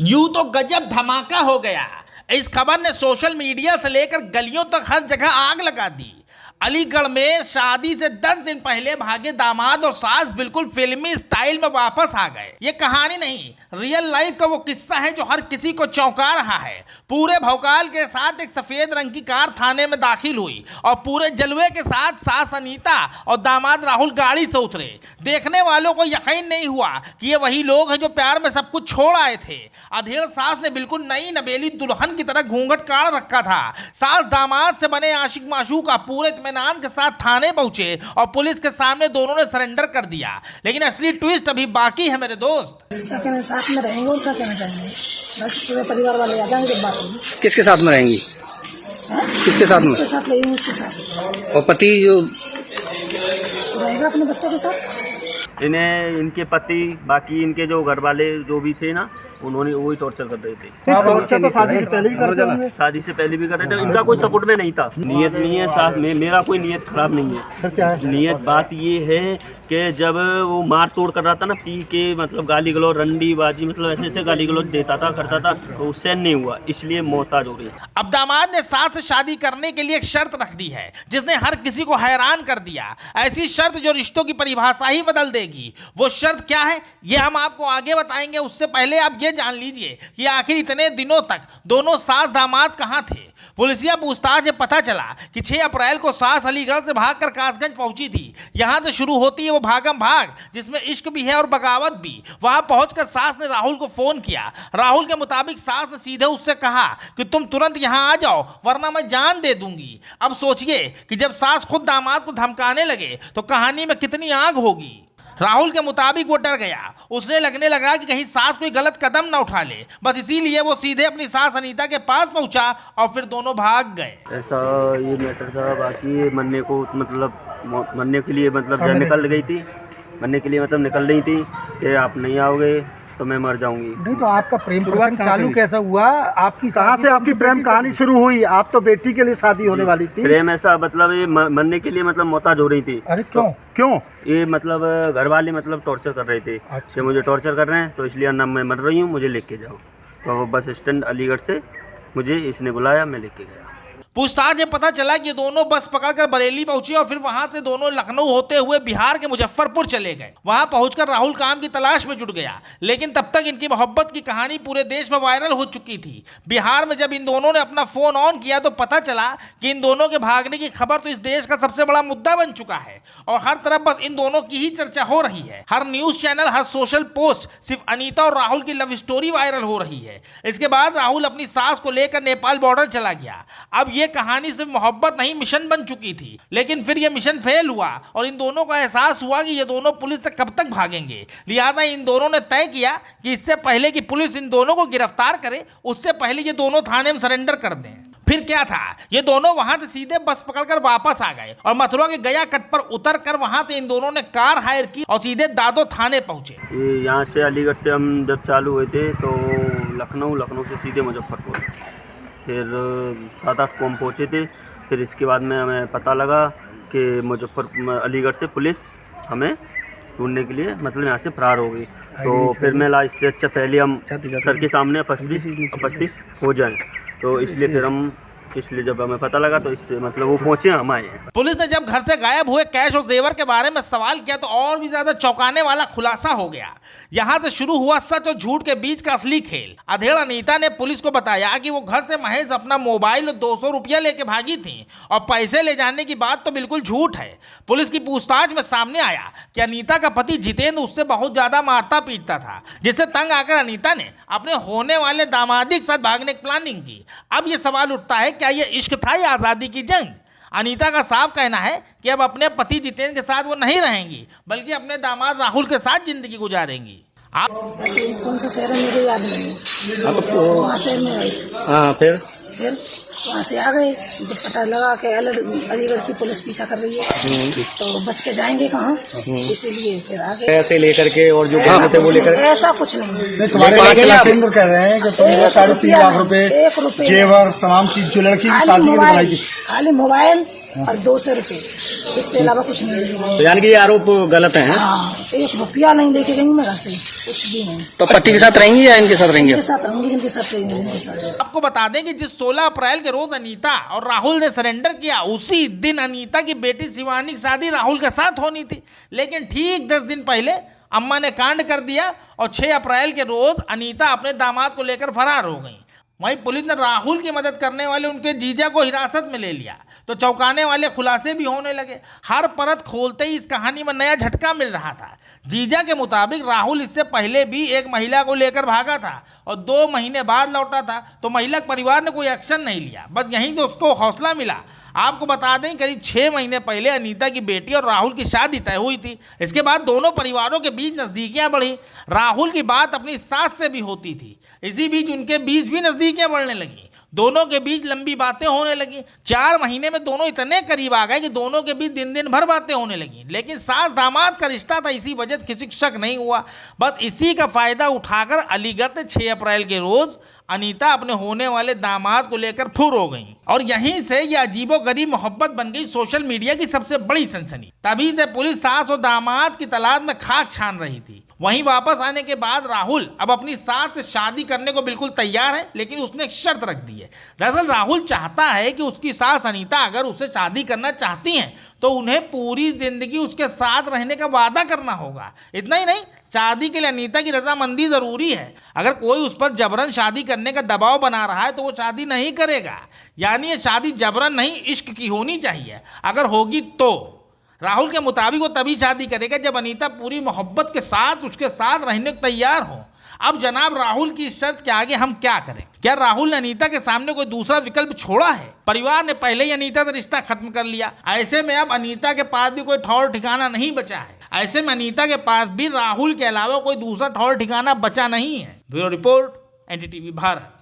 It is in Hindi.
यूं तो गजब धमाका हो गया। इस खबर ने सोशल मीडिया से लेकर गलियों तक हर जगह आग लगा दी। अलीगढ़ में शादी से 10 दिन पहले भागे दामाद और सास बिल्कुल फिल्मी स्टाइल में वापस आ गए। ये कहानी नहीं, रियल लाइफ का वो किस्सा है जो हर किसी को चौंका रहा है। पूरे भौकाल के साथ एक सफेद रंग की कार थाने में दाखिल हुई और पूरे जलवे के साथ सास अनीता और दामाद राहुल गाड़ी से उतरे। देखने वालों को यकीन नहीं हुआ कि ये वही लोग हैं जो प्यार में सब कुछ छोड़ आए थे। अधेड़ सास ने बिल्कुल नई नवेली दुल्हन की तरह घूंघट काढ़ रखा था। सास दामाद से बने आशिक माशूक पूरे इत्मीनान के साथ थाने पहुंचे और पुलिस के सामने दोनों ने सरेंडर कर दिया। लेकिन असली ट्विस्ट अभी बाकी है मेरे दोस्त। साथ में रहेंगे और क्या कहना चाहेंगे? बस पूरे परिवार वाले आ जाएंगे। बात होगी किसके साथ में रहेंगी? किसके साथ में? उसके साथ रहेंगे, उसके साथ। और पति जो रहेगा अपने बच्चों के साथ। इन्हें इनके पति बाकी इनके जो घर वाले जो भी थे ना, उन्होंने वही टॉर्चर कर रहे थे। तो शादी से पहले भी करते होंगे? शादी से पहले भी कर रहे थे। इनका कोई सपोर्ट में नहीं था। नियत नहीं है साथ में, मेरा कोई नियत खराब नहीं है। क्या है? नियत बात ये है कि जब वो मार तोड़ कर रहा था ना, पी के मतलब गाली गलौज रंडी बाजी मतलब ऐसे ऐसे गाली गलौज देता था करता था, तो उससे नहीं हुआ, इसलिए मोहताज हो रही है। अब दामाद ने सास से शादी करने के लिए एक शर्त रख दी है जिसने हर किसी को हैरान कर दिया। ऐसी शर्त जो रिश्तों की परिभाषा ही बदल देगी। वो शर्त क्या है ये हम आपको आगे बताएंगे। उससे पहले आप ये जान लीजिए कि आखिर इतने दिनों तक दोनों सास दामाद कहां थे। पुलिसिया पूछताछ में पता चला कि 6 अप्रैल को सास अलीगढ़ से भागकर कासगंज पहुंची थी। यहां से शुरू होती है वो भागम भाग जिसमें इश्क भी है और बगावत भी। वहां पहुंचकर सास ने राहुल को फोन किया। राहुल के मुताबिक सास ने सीधे उससे कहा कि तुम तुरंत यहां आ जाओ वरना मैं जान दे दूंगी। अब सोचिए कि जब सास खुद दामाद को धमकाने लगे तो कहानी में कितनी आग होगी। राहुल के मुताबिक वो डर गया। उसे लगने लगा कि कहीं सास कोई गलत कदम ना उठा ले। बस इसीलिए वो सीधे अपनी सास अनीता के पास पहुंचा और फिर दोनों भाग गए। ऐसा ये मैटर था। बाकी मरने को मतलब मरने के लिए मतलब जब निकल गई थी, मरने के लिए मतलब निकल रही थी कि आप नहीं आओगे तो मैं मर जाऊंगी। नहीं तो आपका प्रेम प्रसंग चालू कैसा हुआ? आपकी कहाँ से आपकी प्रेम कहानी शुरू हुई? आप तो बेटी के लिए शादी होने वाली थी। प्रेम ऐसा मतलब ये मरने के लिए मतलब मोहताज हो रही थी। अरे क्यों? क्यों? ये मतलब घर वाले मतलब टॉर्चर कर रहे थे। अच्छा। कि मुझे टॉर्चर कर रहे हैं तो इसलिए ना मैं मर रही हूँ, मुझे लेके जाओ। तो बस स्टैंड अलीगढ़ से मुझे इसने बुलाया, मैं लेके गया। पूछताछ में पता चला कि दोनों बस पकड़कर बरेली पहुंचे और फिर वहां से दोनों लखनऊ होते हुए बिहार के मुजफ्फरपुर चले गए। वहां पहुंचकर राहुल काम की तलाश में जुट गया। लेकिन तब तक इनकी मोहब्बत की कहानी पूरे देश में वायरल हो चुकी थी। बिहार में जब इन दोनों ने अपना फोन ऑन किया तो पता चला कि इन दोनों के भागने की खबर तो इस देश का सबसे बड़ा मुद्दा बन चुका है और हर तरफ बस इन दोनों की ही चर्चा हो रही है। हर न्यूज चैनल, हर सोशल पोस्ट सिर्फ अनीता और राहुल की लव स्टोरी वायरल हो रही है। इसके बाद राहुल अपनी सास को लेकर नेपाल बॉर्डर चला गया। अब ये कहानी सिर्फ मोहब्बत नहीं, मिशन बन चुकी थी। लेकिन फिर ये मिशन फेल हुआ और इन दोनों को एहसास हुआ कि ये दोनों पुलिस से कब तक भागेंगे। लिहाजा इन दोनों ने तय किया कि इससे पहले कि पुलिस इन दोनों को गिरफ्तार करे उससे पहले ये दोनों थाने में सरेंडर कर दें। फिर क्या था, ये दोनों वहां से सीधे बस पकड़कर वापस आ गए और मथुरा के गया कट पर उतर कर वहां से इन दोनों ने कार हायर की और सीधे दादो थाने पहुंचे। यहाँ से अलीगढ़ से हम जब चालू हुए थे तो लखनऊ से सीधे मुजफ्फरपुर, फिर 7-8 को हम पहुँचे थे। फिर इसके बाद में हमें पता लगा कि अलीगढ़ से पुलिस हमें ढूंढने के लिए मतलब यहाँ से फरार हो गई। तो फिर मैं इससे अच्छा पहले हम सर के सामने उपस्थित हो जाएं, तो इसलिए जब हमें पता लगा तो इससे मतलब वो पहुंचे, हम आए। पुलिस ने जब घर से गायब हुए कैश और जेवर के बारे में सवाल किया तो और भी ज्यादा चौंकाने वाला खुलासा हो गया। यहां से शुरू हुआ सच और झूठ के बीच का असली खेल। अधेड़ अनीता ने पुलिस को बताया कि वो घर से महज अपना मोबाइल और 200 रुपया लेके भागी थी और पैसे ले जाने की बात तो बिल्कुल झूठ है। पुलिस की पूछताछ में सामने आया कि अनीता का पति जितेंद्र उससे बहुत ज्यादा मारता पीटता था, जिससे तंग आकर अनीता ने अपने होने वाले दामादी के साथ भागने की प्लानिंग की। अब ये सवाल उठता है, क्या ये इश्क था या आजादी की जंग? अनीता का साफ कहना है कि अब अपने पति जितेंद्र के साथ वो नहीं रहेंगी बल्कि अपने दामाद राहुल के साथ जिंदगी गुजारेंगी। कौन से शहर में मुझे याद नहीं है। वहाँ से मैं आई। हाँ, फिर वहाँ से आ गए तो पता लगा कि अलीगढ़ की पुलिस पीछा कर रही है तो बच के जाएंगे कहाँ, इसीलिए फिर आ गए। ऐसे लेकर के और जो गहने थे वो लेकर, ऐसा कुछ नहीं। तुम्हारे 5 लाख कह रहे हैं कि तुम 3.5 लाख रुपए जेवर तमाम चीज जो लड़की की शादी में बनाई थी, खाली मोबाइल और 200 रुपए, इससे अलावा कुछ नहीं लिया। तो यानी कि ये आरोप गलत है? हाँ, 1 रुपया नहीं लेके गई मेरा से, कुछ भी नहीं। तो पति के साथ रहेंगी या इनके साथ रहेंगे? इनके साथ रहूंगी, जिनके साथ रहेंगे इनके साथ। आपको बता दें कि जिस 16 अप्रैल के रोज अनीता और राहुल ने सरेंडर किया, उसी दिन अनीता की बेटी शिवानी की शादी राहुल के साथ होनी थी। लेकिन ठीक 10 दिन पहले अम्मा ने कांड कर दिया और 6 अप्रैल के रोज अनीता अपने दामाद को लेकर फरार हो गई। वहीं पुलिस ने राहुल की मदद करने वाले उनके जीजा को हिरासत में ले लिया तो चौंकाने वाले खुलासे भी होने लगे। हर परत खोलते ही इस कहानी में नया झटका मिल रहा था। जीजा के मुताबिक राहुल इससे पहले भी एक महिला को लेकर भागा था और 2 महीने बाद लौटा था, तो महिला परिवार ने कोई एक्शन नहीं लिया, बस यहीं से उसको हौसला मिला। आपको बता दें करीब 6 महीने पहले अनीता की बेटी और राहुल की शादी तय हुई थी। इसके बाद दोनों परिवारों के बीच नज़दीकियां बढ़ी। राहुल की बात अपनी सास से भी होती थी, इसी बीच उनके बीच भी नज़दीकियां बढ़ने लगी। दोनों के बीच लंबी बातें होने लगी। 4 महीने में दोनों इतने करीब आ गए कि दोनों के बीच दिन दिन भर बातें होने लगी। लेकिन सास दामाद का रिश्ता था, इसी वजह से किसी को शक नहीं हुआ। बस इसी का फायदा उठाकर अलीगढ़ से 6 अप्रैल के रोज अनीता अपने होने वाले दामाद को लेकर फुर हो गई और यहीं से यह अजीबोगरीब मोहब्बत बन गई सोशल मीडिया की सबसे बड़ी सनसनी। तभी से पुलिस सास और दामाद की तलाश में खाक छान रही थी। वहीं वापस आने के बाद राहुल अब अपनी सास से शादी करने को बिल्कुल तैयार है, लेकिन उसने एक शर्त रख दी है। दरअसल राहुल चाहता है कि उसकी सास अनीता अगर उससे शादी करना चाहती हैं तो उन्हें पूरी जिंदगी उसके साथ रहने का वादा करना होगा। इतना ही नहीं, शादी के लिए अनीता की रजामंदी जरूरी है। अगर कोई उस पर जबरन शादी करने का दबाव बना रहा है तो वो शादी नहीं करेगा। यानी ये शादी जबरन नहीं, इश्क की होनी चाहिए। अगर होगी तो राहुल के मुताबिक वो तभी शादी करेगा जब अनीता पूरी मोहब्बत के साथ उसके साथ रहने को तैयार हो। अब जनाब राहुल की इस शर्त के आगे हम क्या करें? क्या राहुल ने अनीता के सामने कोई दूसरा विकल्प छोड़ा है? परिवार ने पहले ही अनीता से रिश्ता खत्म कर लिया। ऐसे में अब अनीता के पास भी कोई ठौर ठिकाना नहीं बचा है। ऐसे में अनीता के पास भी राहुल के अलावा कोई दूसरा ठौर ठिकाना बचा नहीं है। Bureau report, NDTV Bharat.